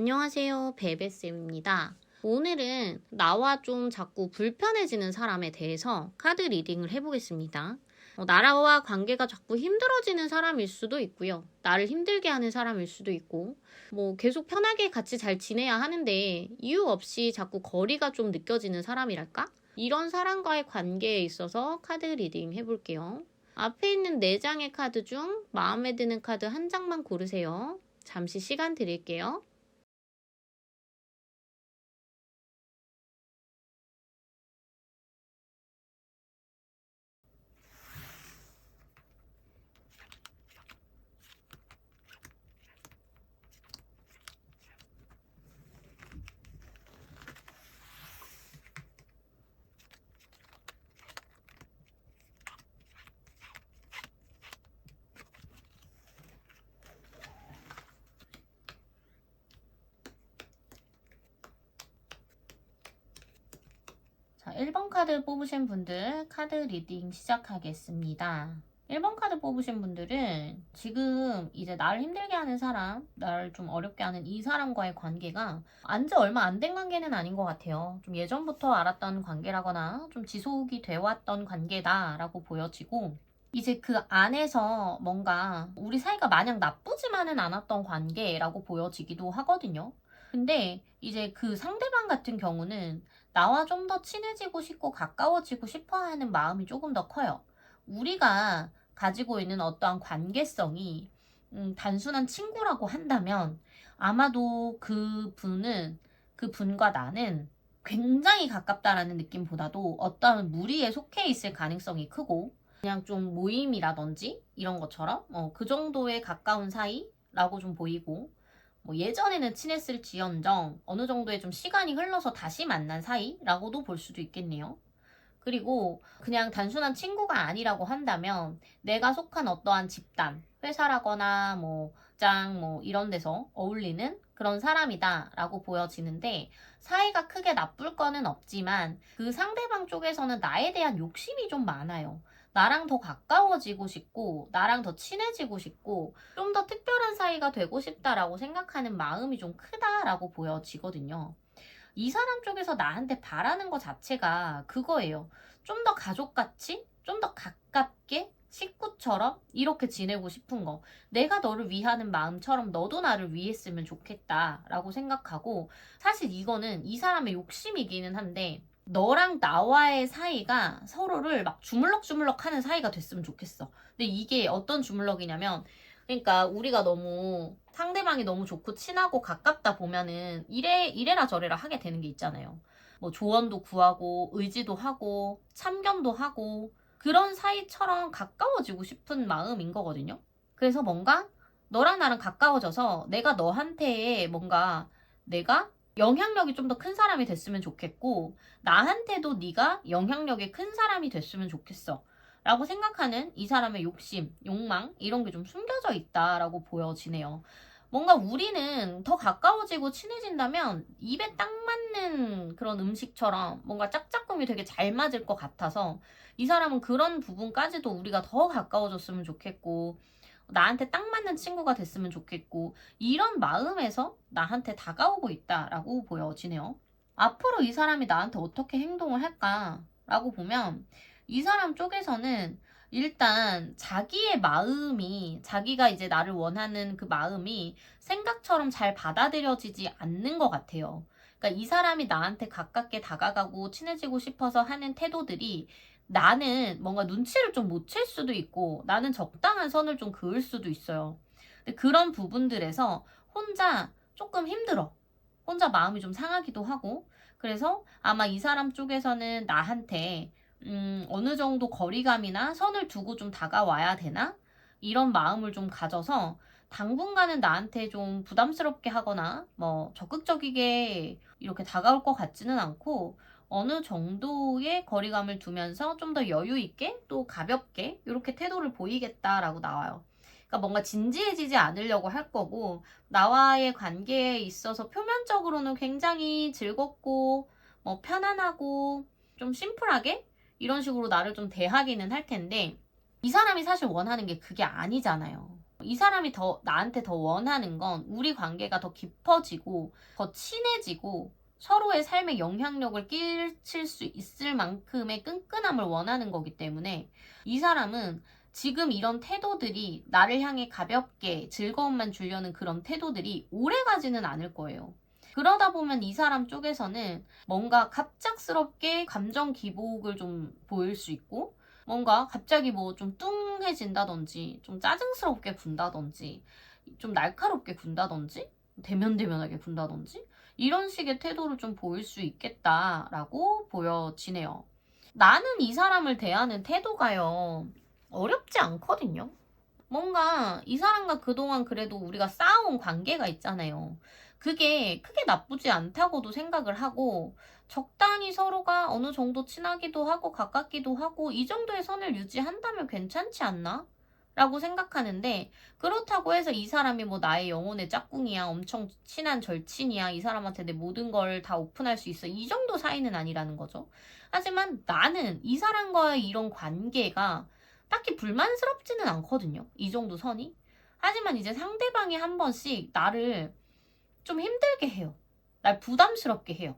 안녕하세요. 베베쌤입니다. 오늘은 나와 좀 자꾸 불편해지는 사람에 대해서 카드 리딩을 해보겠습니다. 나와 관계가 자꾸 힘들어지는 사람일 수도 있고요. 나를 힘들게 하는 사람일 수도 있고, 계속 편하게 같이 잘 지내야 하는데 이유 없이 자꾸 거리가 좀 느껴지는 사람이랄까? 이런 사람과의 관계에 있어서 카드 리딩 해볼게요. 앞에 있는 4장의 카드 중 마음에 드는 카드 한 장만 고르세요. 잠시 시간 드릴게요. 자, 1번 카드 뽑으신 분들 카드 리딩 시작하겠습니다. 1번 카드 뽑으신 분들은 지금 이제 나를 힘들게 하는 사람, 나를 좀 어렵게 하는 이 사람과의 관계가 안지 얼마 안 된 관계는 아닌 것 같아요. 좀 예전부터 알았던 관계라거나 좀 지속이 돼 왔던 관계다라고 보여지고, 이제 그 안에서 뭔가 우리 사이가 마냥 나쁘지만은 않았던 관계라고 보여지기도 하거든요. 근데 이제 그 상대방 같은 경우는 나와 좀 더 친해지고 싶고 가까워지고 싶어 하는 마음이 조금 더 커요. 우리가 가지고 있는 어떠한 관계성이 단순한 친구라고 한다면 아마도 그 분과 나는 굉장히 가깝다라는 느낌보다도 어떠한 무리에 속해 있을 가능성이 크고, 그냥 좀 모임이라든지 이런 것처럼 그 정도의 가까운 사이라고 좀 보이고, 예전에는 친했을지언정 어느 정도의 좀 시간이 흘러서 다시 만난 사이라고도 볼 수도 있겠네요. 그리고 그냥 단순한 친구가 아니라고 한다면 내가 속한 어떠한 집단, 회사라거나 장 이런 데서 어울리는 그런 사람이다라고 보여지는데, 사이가 크게 나쁠 거는 없지만 그 상대방 쪽에서는 나에 대한 욕심이 좀 많아요. 나랑 더 가까워지고 싶고, 나랑 더 친해지고 싶고, 좀 더 특별한 사이가 되고 싶다라고 생각하는 마음이 좀 크다라고 보여지거든요. 이 사람 쪽에서 나한테 바라는 것 자체가 그거예요. 좀 더 가족같이, 좀 더 가깝게, 식구처럼 이렇게 지내고 싶은 거. 내가 너를 위하는 마음처럼 너도 나를 위했으면 좋겠다라고 생각하고, 사실 이거는 이 사람의 욕심이기는 한데, 너랑 나와의 사이가 서로를 막 주물럭주물럭 하는 사이가 됐으면 좋겠어. 근데 이게 어떤 주물럭이냐면, 그러니까 우리가 너무 상대방이 너무 좋고 친하고 가깝다 보면은 이래라 저래라 하게 되는 게 있잖아요. 조언도 구하고 의지도 하고 참견도 하고 그런 사이처럼 가까워지고 싶은 마음인 거거든요. 그래서 뭔가 너랑 나랑 가까워져서 내가 너한테 뭔가 내가 영향력이 좀 더 큰 사람이 됐으면 좋겠고, 나한테도 네가 영향력이 큰 사람이 됐으면 좋겠어 라고 생각하는 이 사람의 욕심, 욕망 이런 게 좀 숨겨져 있다라고 보여지네요. 뭔가 우리는 더 가까워지고 친해진다면 입에 딱 맞는 그런 음식처럼 뭔가 짝짝꿍이 되게 잘 맞을 것 같아서, 이 사람은 그런 부분까지도 우리가 더 가까워졌으면 좋겠고 나한테 딱 맞는 친구가 됐으면 좋겠고, 이런 마음에서 나한테 다가오고 있다라고 보여지네요. 앞으로 이 사람이 나한테 어떻게 행동을 할까라고 보면, 이 사람 쪽에서는 일단 자기의 마음이, 자기가 이제 나를 원하는 그 마음이 생각처럼 잘 받아들여지지 않는 것 같아요. 그러니까 이 사람이 나한테 가깝게 다가가고 친해지고 싶어서 하는 태도들이 나는 뭔가 눈치를 좀 못 챌 수도 있고 나는 적당한 선을 좀 그을 수도 있어요. 근데 그런 부분들에서 혼자 조금 힘들어. 혼자 마음이 좀 상하기도 하고, 그래서 아마 이 사람 쪽에서는 나한테 어느 정도 거리감이나 선을 두고 좀 다가와야 되나? 이런 마음을 좀 가져서 당분간은 나한테 좀 부담스럽게 하거나 적극적이게 이렇게 다가올 것 같지는 않고, 어느 정도의 거리감을 두면서 좀 더 여유 있게 또 가볍게 이렇게 태도를 보이겠다라고 나와요. 그러니까 뭔가 진지해지지 않으려고 할 거고, 나와의 관계에 있어서 표면적으로는 굉장히 즐겁고 편안하고 좀 심플하게 이런 식으로 나를 좀 대하기는 할 텐데, 이 사람이 사실 원하는 게 그게 아니잖아요. 이 사람이 나한테 더 원하는 건 우리 관계가 더 깊어지고 더 친해지고 서로의 삶에 영향력을 끼칠 수 있을 만큼의 끈끈함을 원하는 거기 때문에 이 사람은 지금 이런 태도들이 나를 향해 가볍게 즐거움만 주려는 그런 태도들이 오래가지는 않을 거예요. 그러다 보면 이 사람 쪽에서는 뭔가 갑작스럽게 감정 기복을 좀 보일 수 있고 뭔가 갑자기 뭐 좀 뚱해진다든지 좀 짜증스럽게 군다든지 좀 날카롭게 군다든지 대면대면하게 군다든지 이런 식의 태도를 좀 보일 수 있겠다라고 보여지네요. 나는 이 사람을 대하는 태도가요 어렵지 않거든요. 뭔가 이 사람과 그동안 그래도 우리가 쌓아온 관계가 있잖아요. 그게 크게 나쁘지 않다고도 생각을 하고 적당히 서로가 어느 정도 친하기도 하고 가깝기도 하고 이 정도의 선을 유지한다면 괜찮지 않나? 라고 생각하는데 그렇다고 해서 이 사람이 뭐 나의 영혼의 짝꿍이야 엄청 친한 절친이야 이 사람한테 내 모든 걸 다 오픈할 수 있어 이 정도 사이는 아니라는 거죠. 하지만 나는 이 사람과의 이런 관계가 딱히 불만스럽지는 않거든요. 이 정도 선이. 하지만 이제 상대방이 한 번씩 나를 좀 힘들게 해요. 날 부담스럽게 해요.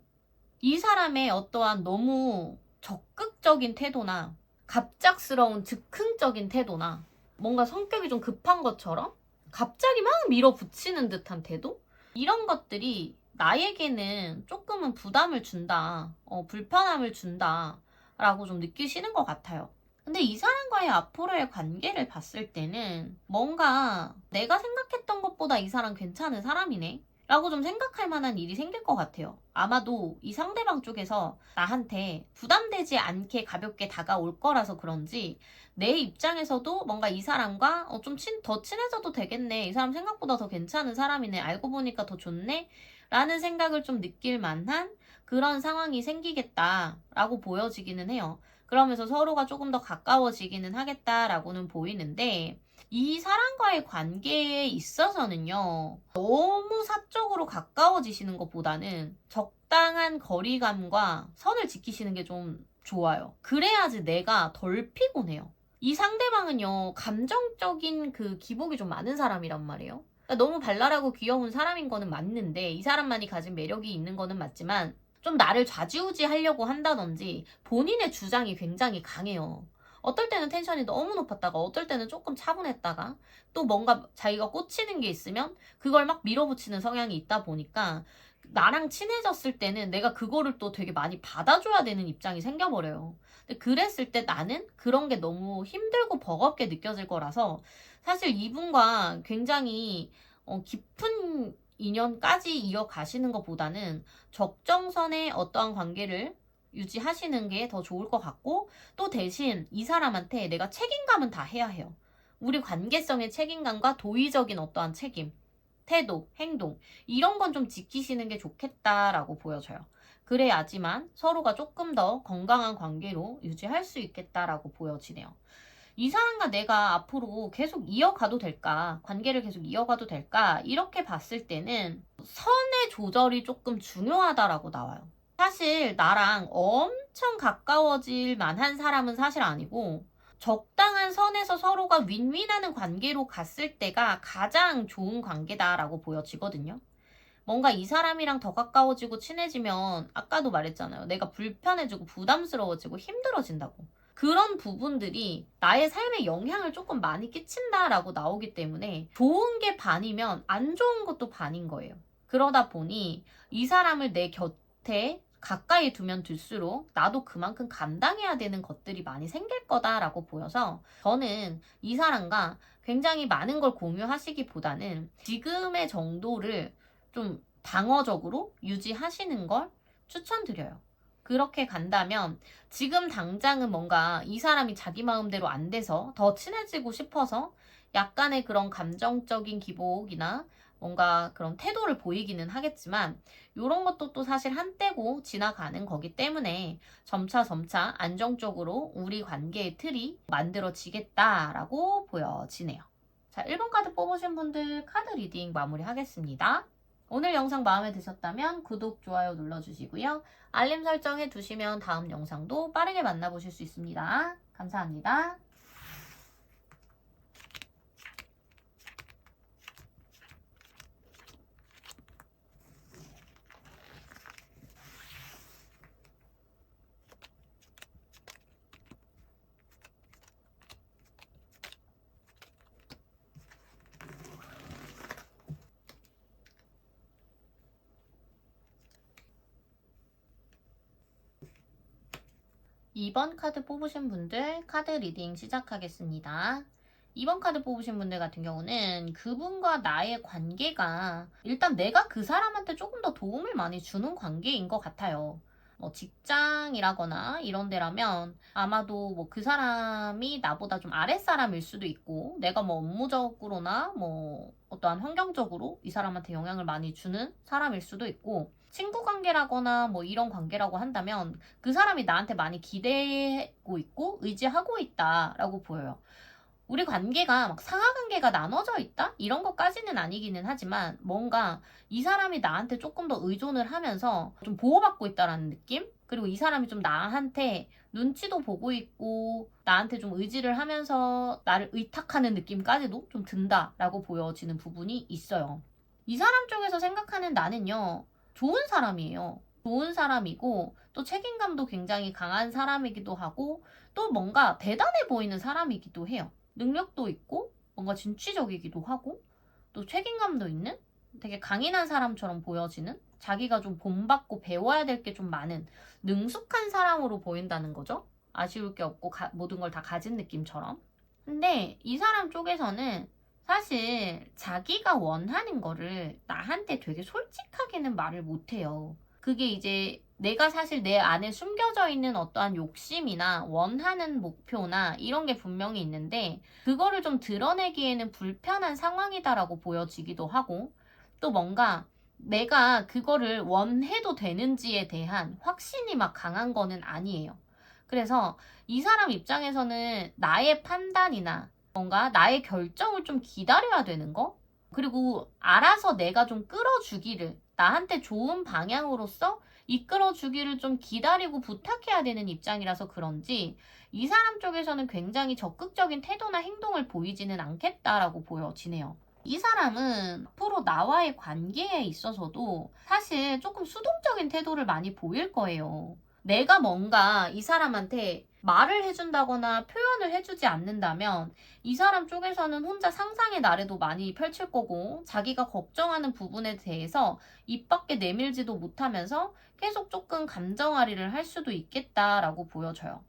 이 사람의 어떠한 너무 적극적인 태도나 갑작스러운 즉흥적인 태도나 뭔가 성격이 좀 급한 것처럼 갑자기 막 밀어붙이는 듯한 태도? 이런 것들이 나에게는 조금은 부담을 준다, 불편함을 준다 라고 좀 느끼시는 것 같아요. 근데 이 사람과의 앞으로의 관계를 봤을 때는 뭔가 내가 생각했던 것보다 이 사람 괜찮은 사람이네? 라고 좀 생각할 만한 일이 생길 것 같아요. 아마도 이 상대방 쪽에서 나한테 부담되지 않게 가볍게 다가올 거라서 그런지 내 입장에서도 뭔가 이 사람과 좀 더 친해져도 되겠네. 이 사람 생각보다 더 괜찮은 사람이네. 알고 보니까 더 좋네. 라는 생각을 좀 느낄 만한 그런 상황이 생기겠다라고 보여지기는 해요. 그러면서 서로가 조금 더 가까워지기는 하겠다라고는 보이는데 이 사람과의 관계에 있어서는요. 너무 사적으로 가까워지시는 것보다는 적당한 거리감과 선을 지키시는 게 좀 좋아요. 그래야지 내가 덜 피곤해요. 이 상대방은요. 감정적인 그 기복이 좀 많은 사람이란 말이에요. 그러니까 너무 발랄하고 귀여운 사람인 거는 맞는데 이 사람만이 가진 매력이 있는 거는 맞지만 좀 나를 좌지우지하려고 한다든지 본인의 주장이 굉장히 강해요. 어떨 때는 텐션이 너무 높았다가 어떨 때는 조금 차분했다가 또 뭔가 자기가 꽂히는 게 있으면 그걸 막 밀어붙이는 성향이 있다 보니까 나랑 친해졌을 때는 내가 그거를 또 되게 많이 받아줘야 되는 입장이 생겨버려요. 근데 그랬을 때 나는 그런 게 너무 힘들고 버겁게 느껴질 거라서 사실 이분과 굉장히 깊은 인연까지 이어가시는 것보다는 적정선의 어떠한 관계를 유지하시는 게 더 좋을 것 같고 또 대신 이 사람한테 내가 책임감은 다 해야 해요. 우리 관계성의 책임감과 도의적인 어떠한 책임, 태도, 행동 이런 건 좀 지키시는 게 좋겠다라고 보여져요. 그래야지만 서로가 조금 더 건강한 관계로 유지할 수 있겠다라고 보여지네요. 이 사람과 내가 앞으로 계속 이어가도 될까? 관계를 계속 이어가도 될까? 이렇게 봤을 때는 선의 조절이 조금 중요하다라고 나와요. 사실 나랑 엄청 가까워질 만한 사람은 사실 아니고 적당한 선에서 서로가 윈윈하는 관계로 갔을 때가 가장 좋은 관계다라고 보여지거든요. 뭔가 이 사람이랑 더 가까워지고 친해지면 아까도 말했잖아요. 내가 불편해지고 부담스러워지고 힘들어진다고. 그런 부분들이 나의 삶에 영향을 조금 많이 끼친다라고 나오기 때문에 좋은 게 반이면 안 좋은 것도 반인 거예요. 그러다 보니 이 사람을 내 곁에 가까이 두면 둘수록 나도 그만큼 감당해야 되는 것들이 많이 생길 거다라고 보여서 저는 이 사람과 굉장히 많은 걸 공유하시기보다는 지금의 정도를 좀 방어적으로 유지하시는 걸 추천드려요. 그렇게 간다면 지금 당장은 뭔가 이 사람이 자기 마음대로 안 돼서 더 친해지고 싶어서 약간의 그런 감정적인 기복이나 뭔가 그런 태도를 보이기는 하겠지만 이런 것도 또 사실 한때고 지나가는 거기 때문에 점차 안정적으로 우리 관계의 틀이 만들어지겠다라고 보여지네요. 자, 1번 카드 뽑으신 분들 카드 리딩 마무리하겠습니다. 오늘 영상 마음에 드셨다면 구독, 좋아요 눌러주시고요. 알림 설정해 두시면 다음 영상도 빠르게 만나보실 수 있습니다. 감사합니다. 2번 카드 뽑으신 분들 카드 리딩 시작하겠습니다. 2번 카드 뽑으신 분들 같은 경우는 그분과 나의 관계가 일단 내가 그 사람한테 조금 더 도움을 많이 주는 관계인 것 같아요. 뭐 직장이라거나 이런 데라면 아마도 뭐 그 사람이 나보다 좀 아랫사람일 수도 있고 내가 뭐 업무적으로나 뭐 어떠한 환경적으로 이 사람한테 영향을 많이 주는 사람일 수도 있고 친구 관계라거나 뭐 이런 관계라고 한다면 그 사람이 나한테 많이 기대고 있고 의지하고 있다라고 보여요. 우리 관계가 막 상하 관계가 나눠져 있다? 이런 것까지는 아니기는 하지만 뭔가 이 사람이 나한테 조금 더 의존을 하면서 좀 보호받고 있다라는 느낌? 그리고 이 사람이 좀 나한테 눈치도 보고 있고 나한테 좀 의지를 하면서 나를 의탁하는 느낌까지도 좀 든다라고 보여지는 부분이 있어요. 이 사람 쪽에서 생각하는 나는요, 좋은 사람이에요. 좋은 사람이고 또 책임감도 굉장히 강한 사람이기도 하고 또 뭔가 대단해 보이는 사람이기도 해요. 능력도 있고 뭔가 진취적이기도 하고 또 책임감도 있는 되게 강인한 사람처럼 보여지는 자기가 좀 본받고 배워야 될 게 좀 많은 능숙한 사람으로 보인다는 거죠. 아쉬울 게 없고 모든 걸 다 가진 느낌처럼. 근데 이 사람 쪽에서는 사실 자기가 원하는 거를 나한테 되게 솔직하게는 말을 못해요. 그게 이제 내가 사실 내 안에 숨겨져 있는 어떠한 욕심이나 원하는 목표나 이런 게 분명히 있는데 그거를 좀 드러내기에는 불편한 상황이다라고 보여지기도 하고 또 뭔가 내가 그거를 원해도 되는지에 대한 확신이 막 강한 거는 아니에요. 그래서 이 사람 입장에서는 나의 판단이나 뭔가 나의 결정을 좀 기다려야 되는 거? 그리고 알아서 내가 좀 끌어주기를, 나한테 좋은 방향으로서 이끌어주기를 좀 기다리고 부탁해야 되는 입장이라서 그런지 이 사람 쪽에서는 굉장히 적극적인 태도나 행동을 보이지는 않겠다라고 보여지네요. 이 사람은 앞으로 나와의 관계에 있어서도 사실 조금 수동적인 태도를 많이 보일 거예요. 내가 뭔가 이 사람한테 말을 해준다거나 표현을 해주지 않는다면 이 사람 쪽에서는 혼자 상상의 나래도 많이 펼칠 거고 자기가 걱정하는 부분에 대해서 입 밖에 내밀지도 못하면서 계속 조금 감정아리를 할 수도 있겠다라고 보여져요.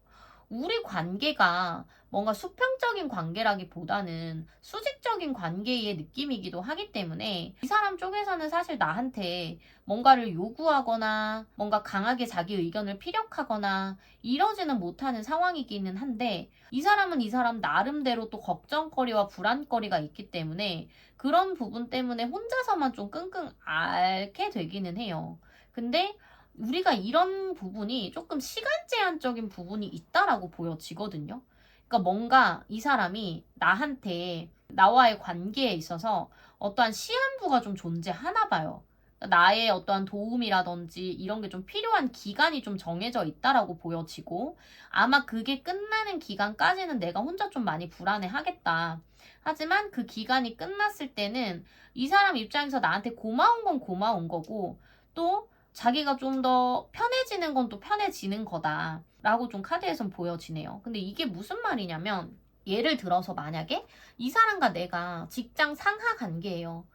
우리 관계가 뭔가 수평적인 관계라기보다는 수직적인 관계의 느낌이기도 하기 때문에 이 사람 쪽에서는 사실 나한테 뭔가를 요구하거나 뭔가 강하게 자기 의견을 피력하거나 이러지는 못하는 상황이기는 한데 이 사람은 이 사람 나름대로 또 걱정거리와 불안거리가 있기 때문에 그런 부분 때문에 혼자서만 좀 끙끙 앓게 되기는 해요. 근데 우리가 이런 부분이 조금 시간 제한적인 부분이 있다라고 보여지거든요. 그러니까 뭔가 이 사람이 나한테 나와의 관계에 있어서 어떠한 시한부가 좀 존재하나 봐요. 나의 어떠한 도움이라든지 이런 게 좀 필요한 기간이 좀 정해져 있다라고 보여지고 아마 그게 끝나는 기간까지는 내가 혼자 좀 많이 불안해 하겠다. 하지만 그 기간이 끝났을 때는 이 사람 입장에서 나한테 고마운 건 고마운 거고 또 자기가 좀 더 편해지는 건 또 편해지는 거다 라고 좀 카드에선 보여지네요. 근데 이게 무슨 말이냐면 예를 들어서 만약에 이 사람과 내가 직장 상하 관계예요.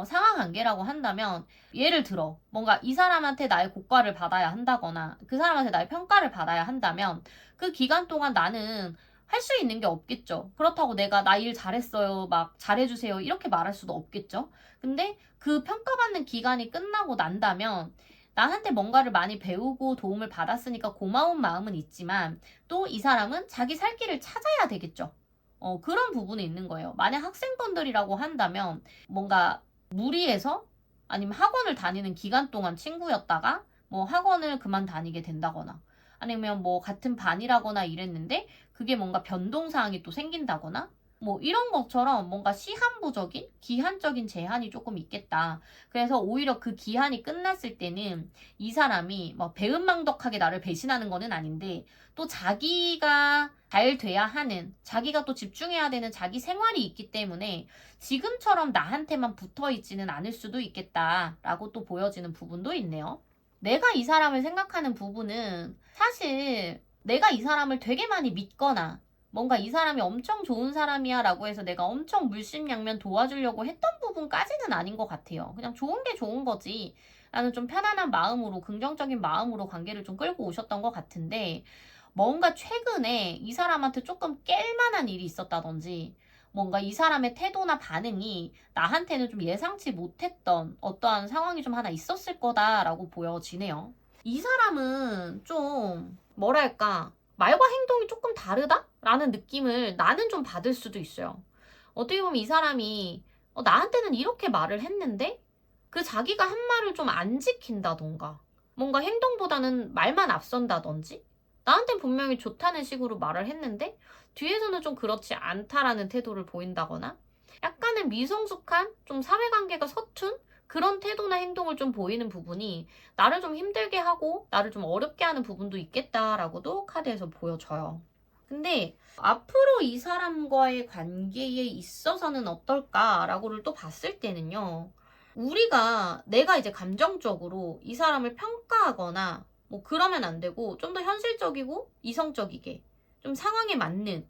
상하 관계라고 한다면 예를 들어 뭔가 이 사람한테 나의 고과를 받아야 한다거나 그 사람한테 나의 평가를 받아야 한다면 그 기간 동안 나는 할 수 있는 게 없겠죠. 그렇다고 내가 나 일 잘했어요, 막 잘해주세요 이렇게 말할 수도 없겠죠. 근데 그 평가받는 기간이 끝나고 난다면 나한테 뭔가를 많이 배우고 도움을 받았으니까 고마운 마음은 있지만 또 이 사람은 자기 살 길을 찾아야 되겠죠. 그런 부분이 있는 거예요. 만약 학생분들이라고 한다면 뭔가 무리해서 아니면 학원을 다니는 기간 동안 친구였다가 뭐 학원을 그만 다니게 된다거나 아니면 뭐 같은 반이라거나 이랬는데 그게 뭔가 변동사항이 또 생긴다거나 뭐 이런 것처럼 뭔가 시한부적인 기한적인 제한이 조금 있겠다. 그래서 오히려 그 기한이 끝났을 때는 이 사람이 뭐 배은망덕하게 나를 배신하는 거는 아닌데 또 자기가 잘 돼야 하는 자기가 또 집중해야 되는 자기 생활이 있기 때문에 지금처럼 나한테만 붙어 있지는 않을 수도 있겠다라고 또 보여지는 부분도 있네요. 내가 이 사람을 생각하는 부분은 사실 내가 이 사람을 되게 많이 믿거나 뭔가 이 사람이 엄청 좋은 사람이야 라고 해서 내가 엄청 물심양면 도와주려고 했던 부분까지는 아닌 것 같아요. 그냥 좋은 게 좋은 거지. 라는 좀 편안한 마음으로, 긍정적인 마음으로 관계를 좀 끌고 오셨던 것 같은데, 뭔가 최근에 이 사람한테 조금 깰만한 일이 있었다든지 뭔가 이 사람의 태도나 반응이 나한테는 좀 예상치 못했던 어떠한 상황이 좀 하나 있었을 거다라고 보여지네요. 이 사람은 좀 뭐랄까 말과 행동이 조금 다르다라는 느낌을 나는 좀 받을 수도 있어요. 어떻게 보면 이 사람이 나한테는 이렇게 말을 했는데 그 자기가 한 말을 좀 안 지킨다던가 뭔가 행동보다는 말만 앞선다든지 나한텐 분명히 좋다는 식으로 말을 했는데 뒤에서는 좀 그렇지 않다라는 태도를 보인다거나 약간은 미성숙한 좀 사회관계가 서툰 그런 태도나 행동을 좀 보이는 부분이 나를 좀 힘들게 하고 나를 좀 어렵게 하는 부분도 있겠다라고도 카드에서 보여져요. 근데 앞으로 이 사람과의 관계에 있어서는 어떨까라고를 또 봤을 때는요. 내가 이제 감정적으로 이 사람을 평가하거나 뭐 그러면 안 되고 좀 더 현실적이고 이성적이게 좀 상황에 맞는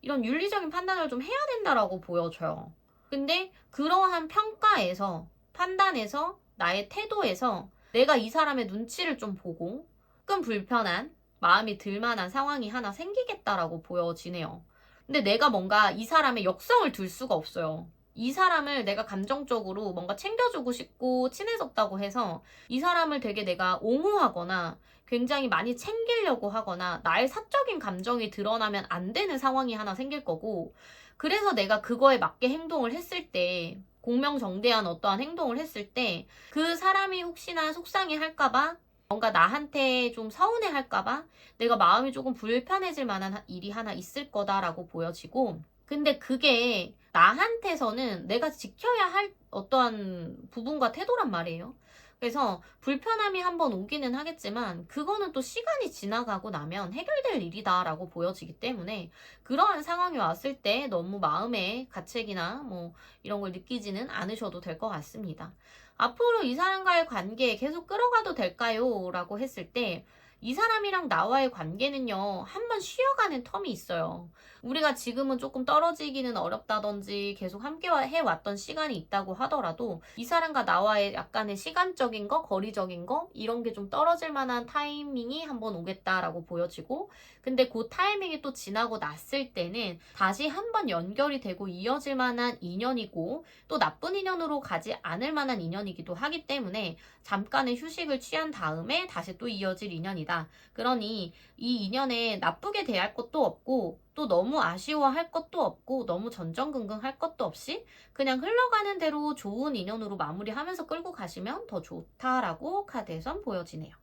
이런 윤리적인 판단을 좀 해야 된다라고 보여져요. 근데 그러한 평가에서 판단에서 나의 태도에서 내가 이 사람의 눈치를 좀 보고 조금 불편한 마음이 들 만한 상황이 하나 생기겠다라고 보여지네요. 근데 내가 뭔가 이 사람의 역성을 둘 수가 없어요. 이 사람을 내가 감정적으로 뭔가 챙겨주고 싶고 친해졌다고 해서 이 사람을 되게 내가 옹호하거나 굉장히 많이 챙기려고 하거나 나의 사적인 감정이 드러나면 안 되는 상황이 하나 생길 거고 그래서 내가 그거에 맞게 행동을 했을 때 공명정대한 어떠한 행동을 했을 때 그 사람이 혹시나 속상해 할까봐 뭔가 나한테 좀 서운해 할까봐 내가 마음이 조금 불편해질 만한 일이 하나 있을 거다라고 보여지고 근데 그게 나한테서는 내가 지켜야 할 어떠한 부분과 태도란 말이에요. 그래서 불편함이 한번 오기는 하겠지만 그거는 또 시간이 지나가고 나면 해결될 일이다라고 보여지기 때문에 그러한 상황이 왔을 때 너무 마음의 가책이나 뭐 이런 걸 느끼지는 않으셔도 될 것 같습니다. 앞으로 이 사람과의 관계 계속 끌어가도 될까요? 라고 했을 때 이 사람이랑 나와의 관계는요, 한번 쉬어가는 텀이 있어요. 우리가 지금은 조금 떨어지기는 어렵다든지 계속 함께 해왔던 시간이 있다고 하더라도 이 사람과 나와의 약간의 시간적인 거, 거리적인 거 이런 게 좀 떨어질 만한 타이밍이 한번 오겠다라고 보여지고 근데 그 타이밍이 또 지나고 났을 때는 다시 한번 연결이 되고 이어질 만한 인연이고 또 나쁜 인연으로 가지 않을 만한 인연이기도 하기 때문에 잠깐의 휴식을 취한 다음에 다시 또 이어질 인연이다. 그러니 이 인연에 나쁘게 대할 것도 없고 또 너무 아쉬워할 것도 없고 너무 전전긍긍할 것도 없이 그냥 흘러가는 대로 좋은 인연으로 마무리하면서 끌고 가시면 더 좋다라고 카드에선 보여지네요.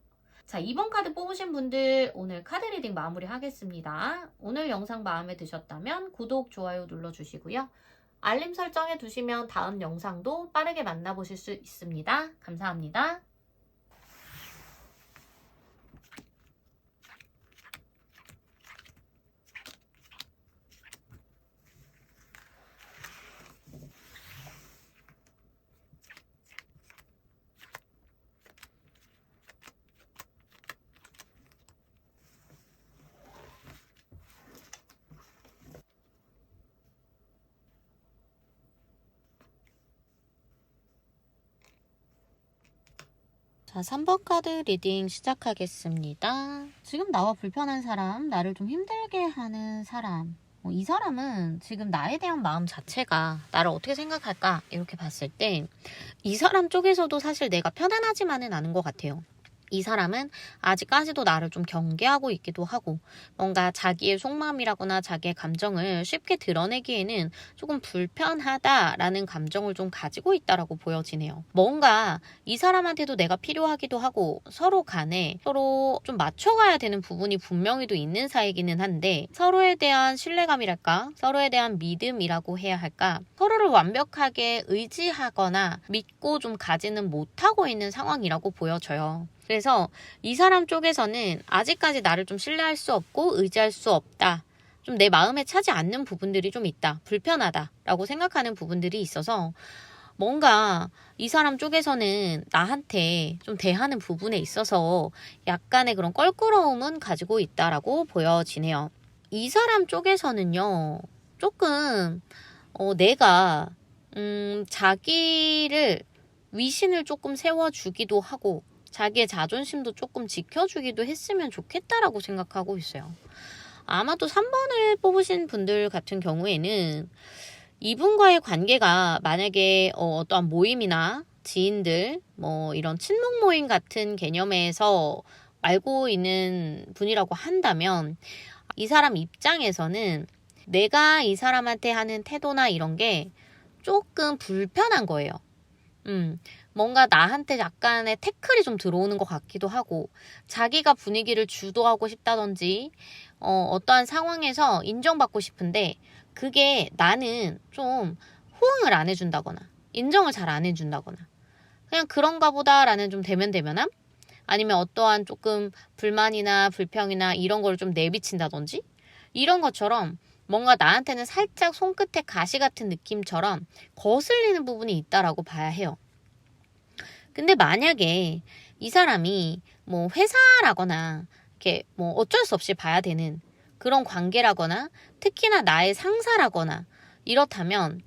자, 2번 카드 뽑으신 분들 오늘 카드 리딩 마무리 하겠습니다. 오늘 영상 마음에 드셨다면 구독, 좋아요 눌러주시고요. 알림 설정해 두시면 다음 영상도 빠르게 만나보실 수 있습니다. 감사합니다. 자, 3번 카드 리딩 시작하겠습니다. 지금 나와 불편한 사람, 나를 좀 힘들게 하는 사람. 이 사람은 지금 나에 대한 마음 자체가 나를 어떻게 생각할까? 이렇게 봤을 때 이 사람 쪽에서도 사실 내가 편안하지만은 않은 것 같아요. 이 사람은 아직까지도 나를 좀 경계하고 있기도 하고 뭔가 자기의 속마음이라거나 자기의 감정을 쉽게 드러내기에는 조금 불편하다라는 감정을 좀 가지고 있다라고 보여지네요. 뭔가 이 사람한테도 내가 필요하기도 하고 서로 간에 서로 좀 맞춰가야 되는 부분이 분명히도 있는 사이기는 한데 서로에 대한 신뢰감이랄까 서로에 대한 믿음이라고 해야 할까 서로를 완벽하게 의지하거나 믿고 좀 가지는 못하고 있는 상황이라고 보여져요. 그래서 이 사람 쪽에서는 아직까지 나를 좀 신뢰할 수 없고 의지할 수 없다. 좀 내 마음에 차지 않는 부분들이 좀 있다. 불편하다. 라고 생각하는 부분들이 있어서 뭔가 이 사람 쪽에서는 나한테 좀 대하는 부분에 있어서 약간의 그런 껄끄러움은 가지고 있다라고 보여지네요. 이 사람 쪽에서는요. 조금 내가 자기를 위신을 조금 세워주기도 하고 자기의 자존심도 조금 지켜주기도 했으면 좋겠다라고 생각하고 있어요. 아마도 3번을 뽑으신 분들 같은 경우에는 이분과의 관계가 만약에 어떠한 모임이나 지인들, 뭐 이런 친목 모임 같은 개념에서 알고 있는 분이라고 한다면 이 사람 입장에서는 내가 이 사람한테 하는 태도나 이런 게 조금 불편한 거예요. 뭔가 나한테 약간의 태클이 좀 들어오는 것 같기도 하고, 자기가 분위기를 주도하고 싶다든지 어떠한 상황에서 인정받고 싶은데 그게 나는 좀 호응을 안 해준다거나 인정을 잘 안 해준다거나 그냥 그런가 보다라는 좀 대면대면함? 아니면 어떠한 조금 불만이나 불평이나 이런 걸 좀 내비친다든지 이런 것처럼 뭔가 나한테는 살짝 손끝에 가시 같은 느낌처럼 거슬리는 부분이 있다라고 봐야 해요. 근데 만약에 이 사람이 뭐 회사라거나 이렇게 뭐 어쩔 수 없이 봐야 되는 그런 관계라거나 특히나 나의 상사라거나 이렇다면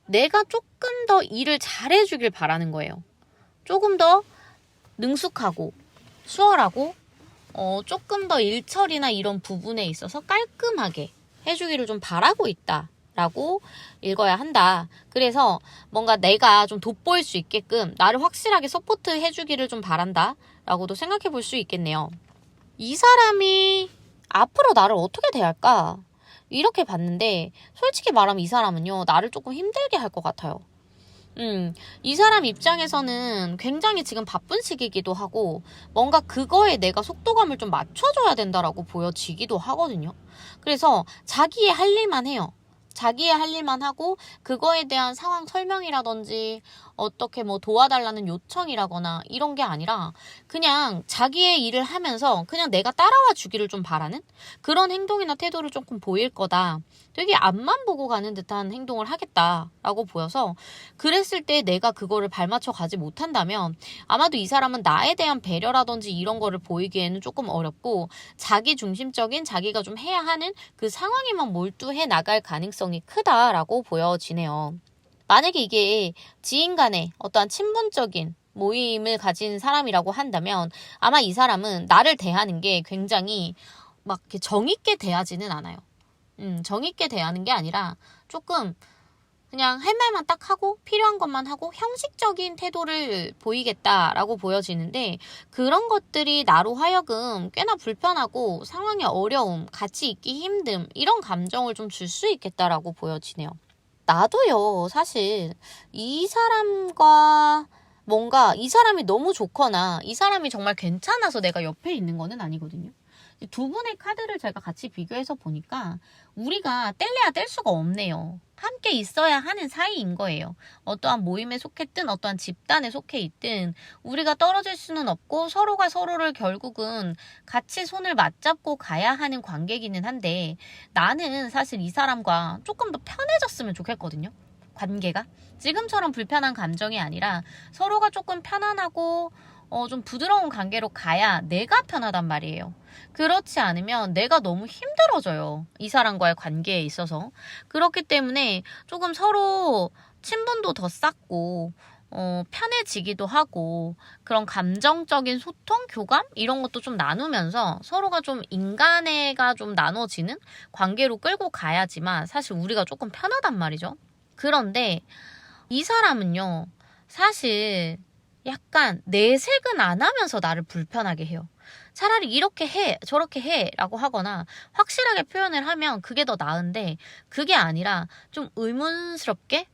내가 조금 더 일을 잘해주길 바라는 거예요. 조금 더 능숙하고 수월하고 조금 더 일 처리나 이런 부분에 있어서 깔끔하게 해주기를 좀 바라고 있다라고 읽어야 한다. 그래서 뭔가 내가 좀 돋보일 수 있게끔 나를 확실하게 서포트 해주기를 좀 바란다 라고도 생각해 볼 수 있겠네요. 이 사람이 앞으로 나를 어떻게 대할까? 이렇게 봤는데 솔직히 말하면 이 사람은요 나를 조금 힘들게 할 것 같아요. 이 사람 입장에서는 굉장히 지금 바쁜 시기이기도 하고 뭔가 그거에 내가 속도감을 좀 맞춰줘야 된다라고 보여지기도 하거든요. 그래서 자기의 할 일만 해요. 자기의 할 일만 하고 그거에 대한 상황 설명이라든지 어떻게 뭐 도와달라는 요청이라거나 이런 게 아니라 그냥 자기의 일을 하면서 그냥 내가 따라와 주기를 좀 바라는 그런 행동이나 태도를 조금 보일 거다. 되게 앞만 보고 가는 듯한 행동을 하겠다라고 보여서 그랬을 때 내가 그거를 발맞춰 가지 못한다면 아마도 이 사람은 나에 대한 배려라든지 이런 거를 보이기에는 조금 어렵고 자기 중심적인 자기가 좀 해야 하는 그 상황에만 몰두해 나갈 가능성이 크다라고 보여지네요. 만약에 이게 지인 간의 어떠한 친분적인 모임을 가진 사람이라고 한다면 아마 이 사람은 나를 대하는 게 굉장히 막 이렇게 정있게 대하지는 않아요. 정있게 대하는 게 아니라 조금 그냥 할 말만 딱 하고 필요한 것만 하고 형식적인 태도를 보이겠다라고 보여지는데 그런 것들이 나로 하여금 꽤나 불편하고 상황의 어려움, 같이 있기 힘듦 이런 감정을 좀 줄 수 있겠다라고 보여지네요. 나도요 사실 이 사람과 뭔가 이 사람이 너무 좋거나 이 사람이 정말 괜찮아서 내가 옆에 있는 거는 아니거든요. 두 분의 카드를 제가 같이 비교해서 보니까 우리가 뗄래야 뗄 수가 없네요. 함께 있어야 하는 사이인 거예요. 어떠한 모임에 속했든 어떠한 집단에 속해 있든 우리가 떨어질 수는 없고 서로가 서로를 결국은 같이 손을 맞잡고 가야 하는 관계이기는 한데 나는 사실 이 사람과 조금 더 편해졌으면 좋겠거든요. 관계가. 지금처럼 불편한 감정이 아니라 서로가 조금 편안하고 좀 부드러운 관계로 가야 내가 편하단 말이에요. 그렇지 않으면 내가 너무 힘들어져요. 이 사람과의 관계에 있어서. 그렇기 때문에 조금 서로 친분도 더 쌓고 편해지기도 하고 그런 감정적인 소통, 교감 이런 것도 좀 나누면서 서로가 좀 인간애가 좀 나눠지는 관계로 끌고 가야지만 사실 우리가 조금 편하단 말이죠. 그런데 이 사람은요. 사실 약간 내색은 안 하면서 나를 불편하게 해요. 차라리 이렇게 해, 저렇게 해 라고 하거나 확실하게 표현을 하면 그게 더 나은데 그게 아니라 좀 의문스럽게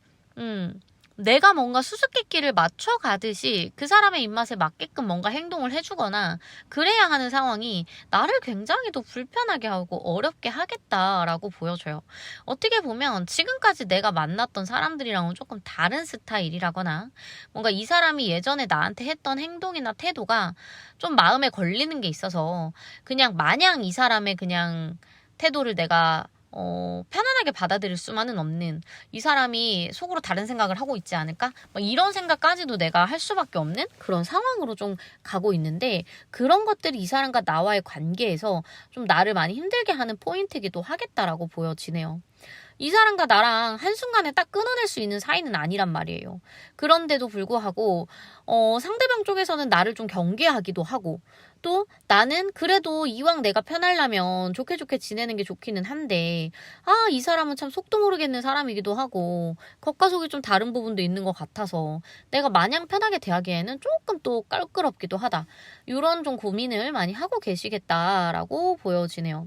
내가 뭔가 수수께끼를 맞춰가듯이 그 사람의 입맛에 맞게끔 뭔가 행동을 해주거나 그래야 하는 상황이 나를 굉장히 더 불편하게 하고 어렵게 하겠다라고 보여져요. 어떻게 보면 지금까지 내가 만났던 사람들이랑은 조금 다른 스타일이라거나 뭔가 이 사람이 예전에 나한테 했던 행동이나 태도가 좀 마음에 걸리는 게 있어서 그냥 마냥 이 사람의 그냥 태도를 내가 편안하게 받아들일 수만은 없는 이 사람이 속으로 다른 생각을 하고 있지 않을까? 이런 생각까지도 내가 할 수밖에 없는 그런 상황으로 좀 가고 있는데 그런 것들이 이 사람과 나와의 관계에서 좀 나를 많이 힘들게 하는 포인트이기도 하겠다라고 보여지네요. 이 사람과 나랑 한순간에 딱 끊어낼 수 있는 사이는 아니란 말이에요. 그런데도 불구하고 상대방 쪽에서는 나를 좀 경계하기도 하고, 또 나는 그래도 이왕 내가 편하려면 좋게 좋게 지내는 게 좋기는 한데, 이 사람은 참 속도 모르겠는 사람이기도 하고 겉과 속이 좀 다른 부분도 있는 것 같아서 내가 마냥 편하게 대하기에는 조금 또 껄끄럽기도 하다. 이런 좀 고민을 많이 하고 계시겠다라고 보여지네요.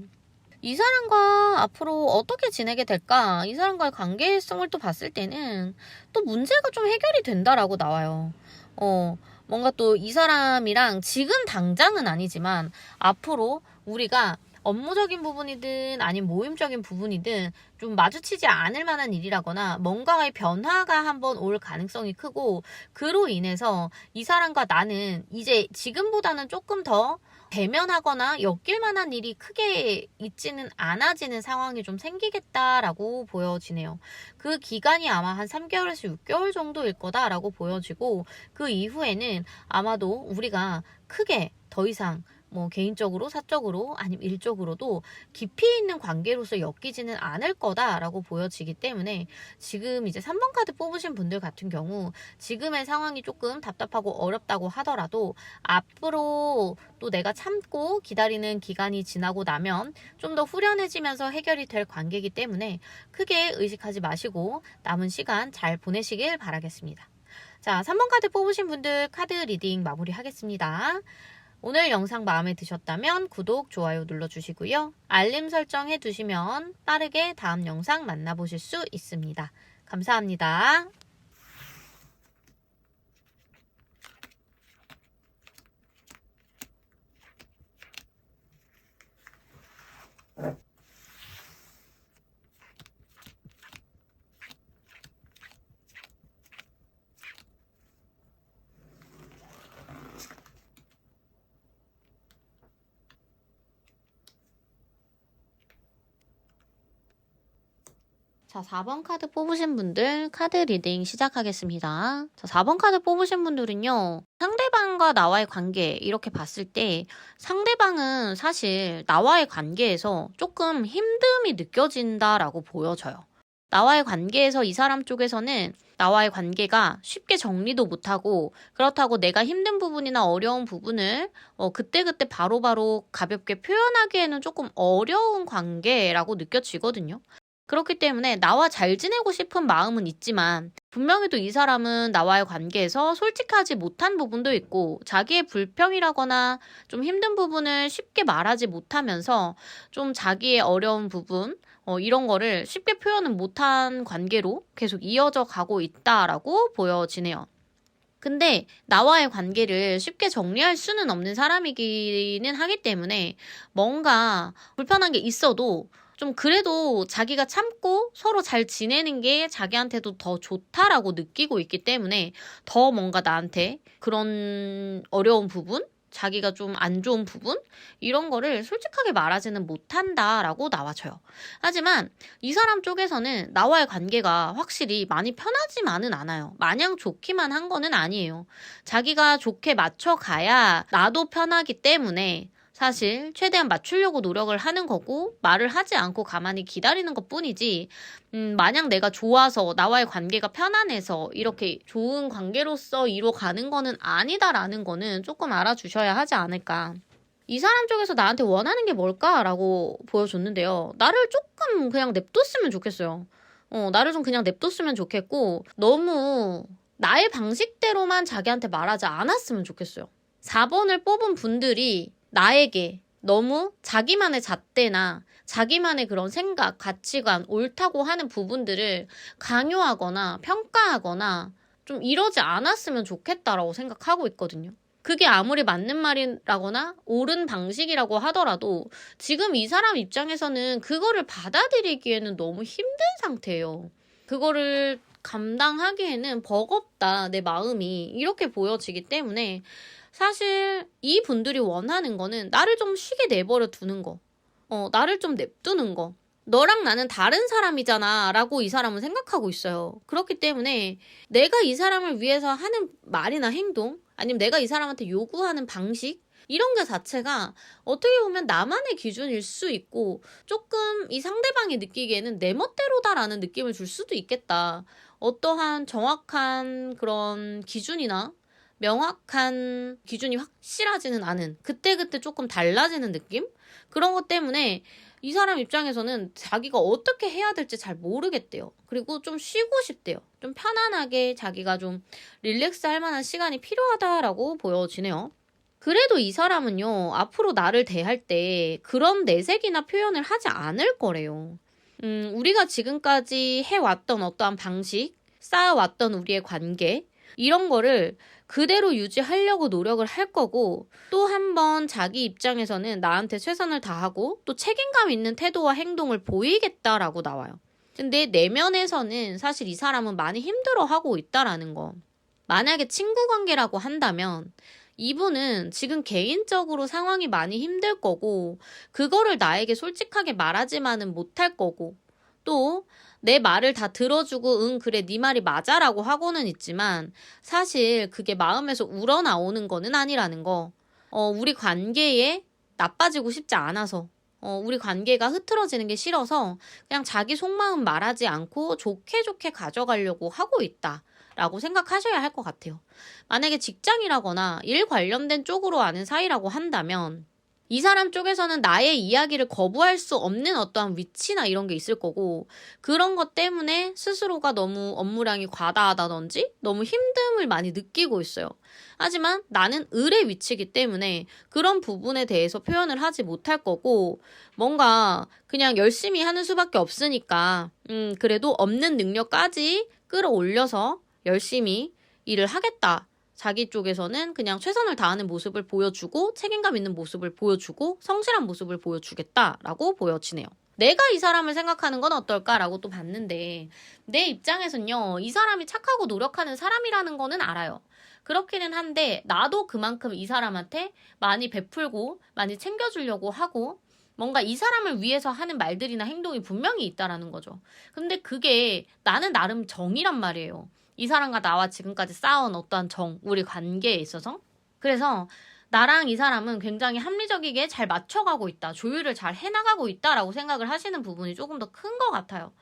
이 사람과 앞으로 어떻게 지내게 될까? 이 사람과의 관계성을 또 봤을 때는 또 문제가 좀 해결이 된다라고 나와요. 뭔가 또 이 사람이랑 지금 당장은 아니지만 앞으로 우리가 업무적인 부분이든 아니면 모임적인 부분이든 좀 마주치지 않을 만한 일이라거나 뭔가의 변화가 한번 올 가능성이 크고, 그로 인해서 이 사람과 나는 이제 지금보다는 조금 더 대면하거나 엮일 만한 일이 크게 있지는 않아지는 상황이 좀 생기겠다라고 보여지네요. 그 기간이 아마 한 3개월에서 6개월 정도일 거다라고 보여지고, 그 이후에는 아마도 우리가 크게 더 이상 뭐 개인적으로, 사적으로, 아니면 일적으로도 깊이 있는 관계로서 엮이지는 않을 거다라고 보여지기 때문에, 지금 이제 3번 카드 뽑으신 분들 같은 경우 지금의 상황이 조금 답답하고 어렵다고 하더라도 앞으로 또 내가 참고 기다리는 기간이 지나고 나면 좀 더 후련해지면서 해결이 될 관계이기 때문에 크게 의식하지 마시고 남은 시간 잘 보내시길 바라겠습니다. 자, 3번 카드 뽑으신 분들 카드 리딩 마무리하겠습니다. 오늘 영상 마음에 드셨다면 구독, 좋아요 눌러주시고요. 알림 설정 해두시면 빠르게 다음 영상 만나보실 수 있습니다. 감사합니다. 자, 4번 카드 뽑으신 분들 카드 리딩 시작하겠습니다. 자, 4번 카드 뽑으신 분들은요, 상대방과 나와의 관계 이렇게 봤을 때 상대방은 사실 나와의 관계에서 조금 힘듦이 느껴진다라고 보여져요. 나와의 관계에서 이 사람 쪽에서는 나와의 관계가 쉽게 정리도 못하고, 그렇다고 내가 힘든 부분이나 어려운 부분을 그때그때 바로바로 가볍게 표현하기에는 조금 어려운 관계라고 느껴지거든요. 그렇기 때문에 나와 잘 지내고 싶은 마음은 있지만 분명히 또 이 사람은 나와의 관계에서 솔직하지 못한 부분도 있고, 자기의 불평이라거나 좀 힘든 부분을 쉽게 말하지 못하면서 좀 자기의 어려운 부분 이런 거를 쉽게 표현은 못한 관계로 계속 이어져 가고 있다라고 보여지네요. 근데 나와의 관계를 쉽게 정리할 수는 없는 사람이기는 하기 때문에 뭔가 불편한 게 있어도 좀 그래도 자기가 참고 서로 잘 지내는 게 자기한테도 더 좋다라고 느끼고 있기 때문에 더 뭔가 나한테 그런 어려운 부분, 자기가 좀 안 좋은 부분 이런 거를 솔직하게 말하지는 못한다라고 나와져요. 하지만 이 사람 쪽에서는 나와의 관계가 확실히 많이 편하지만은 않아요. 마냥 좋기만 한 거는 아니에요. 자기가 좋게 맞춰가야 나도 편하기 때문에 사실 최대한 맞추려고 노력을 하는 거고, 말을 하지 않고 가만히 기다리는 것뿐이지 마냥 내가 좋아서 나와의 관계가 편안해서 이렇게 좋은 관계로서 이뤄가는 거는 아니다라는 거는 조금 알아주셔야 하지 않을까. 이 사람 쪽에서 나한테 원하는 게 뭘까라고 보여줬는데요. 나를 조금 그냥 냅뒀으면 좋겠어요. 나를 좀 그냥 냅뒀으면 좋겠고, 너무 나의 방식대로만 자기한테 말하지 않았으면 좋겠어요. 4번을 뽑은 분들이 나에게 너무 자기만의 잣대나 자기만의 그런 생각, 가치관, 옳다고 하는 부분들을 강요하거나 평가하거나 좀 이러지 않았으면 좋겠다라고 생각하고 있거든요. 그게 아무리 맞는 말이라거나 옳은 방식이라고 하더라도 지금 이 사람 입장에서는 그거를 받아들이기에는 너무 힘든 상태예요. 그거를 감당하기에는 버겁다, 내 마음이 이렇게 보여지기 때문에 사실 이 분들이 원하는 거는 나를 좀 쉬게 내버려 두는 거. 나를 좀 냅두는 거. 너랑 나는 다른 사람이잖아 라고 이 사람은 생각하고 있어요. 그렇기 때문에 내가 이 사람을 위해서 하는 말이나 행동, 아니면 내가 이 사람한테 요구하는 방식, 이런 게 자체가 어떻게 보면 나만의 기준일 수 있고 조금 이 상대방이 느끼기에는 내 멋대로다라는 느낌을 줄 수도 있겠다. 어떠한 정확한 그런 기준이나 명확한 기준이 확실하지는 않은 그때그때 조금 달라지는 느낌? 그런 것 때문에 이 사람 입장에서는 자기가 어떻게 해야 될지 잘 모르겠대요. 그리고 좀 쉬고 싶대요. 좀 편안하게 자기가 좀 릴렉스 할 만한 시간이 필요하다라고 보여지네요. 그래도 이 사람은요, 앞으로 나를 대할 때 그런 내색이나 표현을 하지 않을 거래요. 우리가 지금까지 해왔던 어떠한 방식, 쌓아왔던 우리의 관계, 이런 거를 그대로 유지하려고 노력을 할 거고, 또 한 번 자기 입장에서는 나한테 최선을 다하고 또 책임감 있는 태도와 행동을 보이겠다라고 나와요. 근데 내면에서는 사실 이 사람은 많이 힘들어하고 있다라는 거. 만약에 친구 관계라고 한다면 이분은 지금 개인적으로 상황이 많이 힘들 거고, 그거를 나에게 솔직하게 말하지만은 못할 거고, 또 내 말을 다 들어주고 응 그래 네 말이 맞아라고 하고는 있지만 사실 그게 마음에서 우러나오는 거는 아니라는 거. 우리 관계에 나빠지고 싶지 않아서, 우리 관계가 흐트러지는 게 싫어서 그냥 자기 속마음 말하지 않고 좋게 좋게 가져가려고 하고 있다 라고 생각하셔야 할 것 같아요. 만약에 직장이라거나 일 관련된 쪽으로 아는 사이라고 한다면 이 사람 쪽에서는 나의 이야기를 거부할 수 없는 어떠한 위치나 이런 게 있을 거고, 그런 것 때문에 스스로가 너무 업무량이 과다하다든지 너무 힘듦을 많이 느끼고 있어요. 하지만 나는 을의 위치이기 때문에 그런 부분에 대해서 표현을 하지 못할 거고, 뭔가 그냥 열심히 하는 수밖에 없으니까 그래도 없는 능력까지 끌어올려서 열심히 일을 하겠다. 자기 쪽에서는 그냥 최선을 다하는 모습을 보여주고 책임감 있는 모습을 보여주고 성실한 모습을 보여주겠다라고 보여지네요. 내가 이 사람을 생각하는 건 어떨까라고 또 봤는데 내 입장에선요. 이 사람이 착하고 노력하는 사람이라는 거는 알아요. 그렇기는 한데 나도 그만큼 이 사람한테 많이 베풀고 많이 챙겨주려고 하고 뭔가 이 사람을 위해서 하는 말들이나 행동이 분명히 있다라는 거죠. 근데 그게 나는 나름 정이란 말이에요. 이 사람과 나와 지금까지 쌓아온 어떠한 정, 우리 관계에 있어서. 그래서 나랑 이 사람은 굉장히 합리적이게 잘 맞춰가고 있다. 조율을 잘 해나가고 있다라고 생각을 하시는 부분이 조금 더 큰 것 같아요.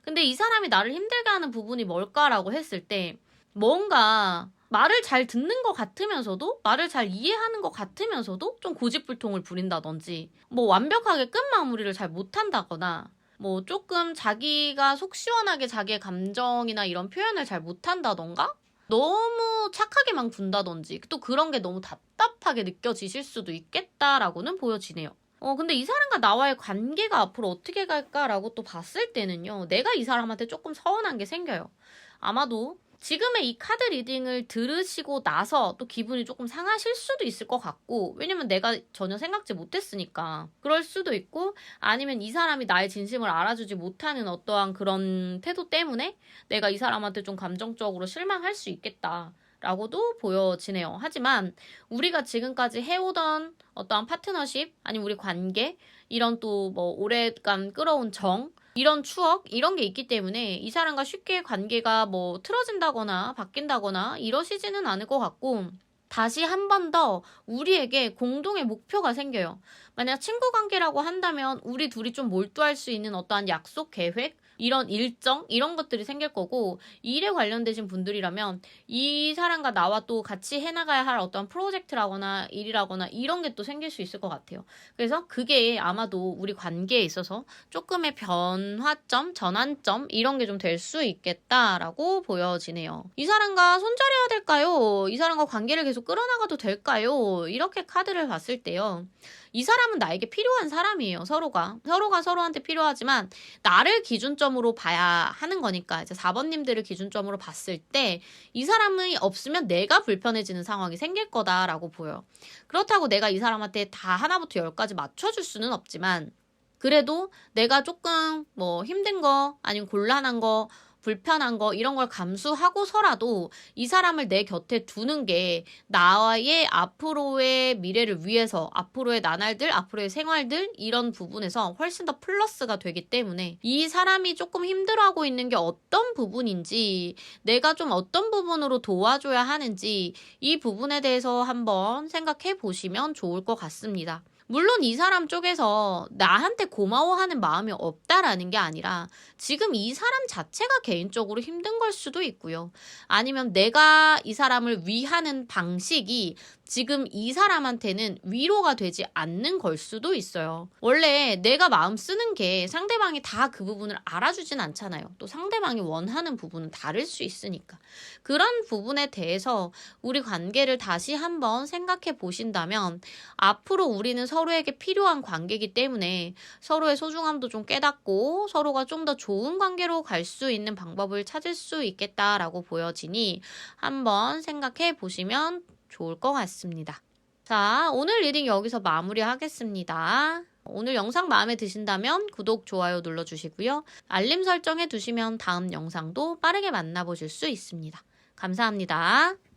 근데 이 사람이 나를 힘들게 하는 부분이 뭘까라고 했을 때 뭔가 말을 잘 듣는 것 같으면서도 말을 잘 이해하는 것 같으면서도 좀 고집불통을 부린다든지 뭐 완벽하게 끝마무리를 잘 못한다거나 뭐 조금 자기가 속 시원하게 자기의 감정이나 이런 표현을 잘 못한다던가 너무 착하게만 군다든지 또 그런 게 너무 답답하게 느껴지실 수도 있겠다라고는 보여지네요. 근데 이 사람과 나와의 관계가 앞으로 어떻게 갈까라고 또 봤을 때는요. 내가 이 사람한테 조금 서운한 게 생겨요. 아마도 지금의 이 카드 리딩을 들으시고 나서 또 기분이 조금 상하실 수도 있을 것 같고, 왜냐면 내가 전혀 생각지 못했으니까 그럴 수도 있고, 아니면 이 사람이 나의 진심을 알아주지 못하는 어떠한 그런 태도 때문에 내가 이 사람한테 좀 감정적으로 실망할 수 있겠다 라고도 보여지네요. 하지만 우리가 지금까지 해오던 어떠한 파트너십 아니면 우리 관계 이런 또 뭐 오랫간 끌어온 정 이런 추억 이런 게 있기 때문에 이 사람과 쉽게 관계가 뭐 틀어진다거나 바뀐다거나 이러시지는 않을 것 같고, 다시 한 번 더 우리에게 공동의 목표가 생겨요. 만약 친구 관계라고 한다면 우리 둘이 좀 몰두할 수 있는 어떠한 약속 계획 이런 일정 이런 것들이 생길 거고, 일에 관련되신 분들이라면 이 사람과 나와 또 같이 해나가야 할 어떤 프로젝트라거나 일이라거나 이런 게 또 생길 수 있을 것 같아요. 그래서 그게 아마도 우리 관계에 있어서 조금의 변화점, 전환점 이런 게 좀 될 수 있겠다라고 보여지네요. 이 사람과 손절해야 될까요? 이 사람과 관계를 계속 끌어나가도 될까요? 이렇게 카드를 봤을 때요. 이 사람은 나에게 필요한 사람이에요. 서로가 서로한테 필요하지만 나를 기준점으로 봐야 하는 거니까 이제 4번님들을 기준점으로 봤을 때 이 사람이 없으면 내가 불편해지는 상황이 생길 거다라고 보여요. 그렇다고 내가 이 사람한테 다 하나부터 10까지 맞춰줄 수는 없지만 그래도 내가 조금 뭐 힘든 거 아니면 곤란한 거 불편한 거 이런 걸 감수하고서라도 이 사람을 내 곁에 두는 게 나의 앞으로의 미래를 위해서, 앞으로의 나날들, 앞으로의 생활들 이런 부분에서 훨씬 더 플러스가 되기 때문에 이 사람이 조금 힘들어하고 있는 게 어떤 부분인지, 내가 좀 어떤 부분으로 도와줘야 하는지 이 부분에 대해서 한번 생각해 보시면 좋을 것 같습니다. 물론 이 사람 쪽에서 나한테 고마워하는 마음이 없다라는 게 아니라 지금 이 사람 자체가 개인적으로 힘든 걸 수도 있고요. 아니면 내가 이 사람을 위하는 방식이 지금 이 사람한테는 위로가 되지 않는 걸 수도 있어요. 원래 내가 마음 쓰는 게 상대방이 다 그 부분을 알아주진 않잖아요. 또 상대방이 원하는 부분은 다를 수 있으니까. 그런 부분에 대해서 우리 관계를 다시 한번 생각해 보신다면 앞으로 우리는 서로에게 필요한 관계이기 때문에 서로의 소중함도 좀 깨닫고 서로가 좀 더 좋은 관계로 갈 수 있는 방법을 찾을 수 있겠다라고 보여지니 한번 생각해 보시면 좋을 것 같습니다. 자, 오늘 리딩 여기서 마무리하겠습니다. 오늘 영상 마음에 드신다면 구독, 좋아요 눌러주시고요. 알림 설정해 두시면 다음 영상도 빠르게 만나보실 수 있습니다. 감사합니다.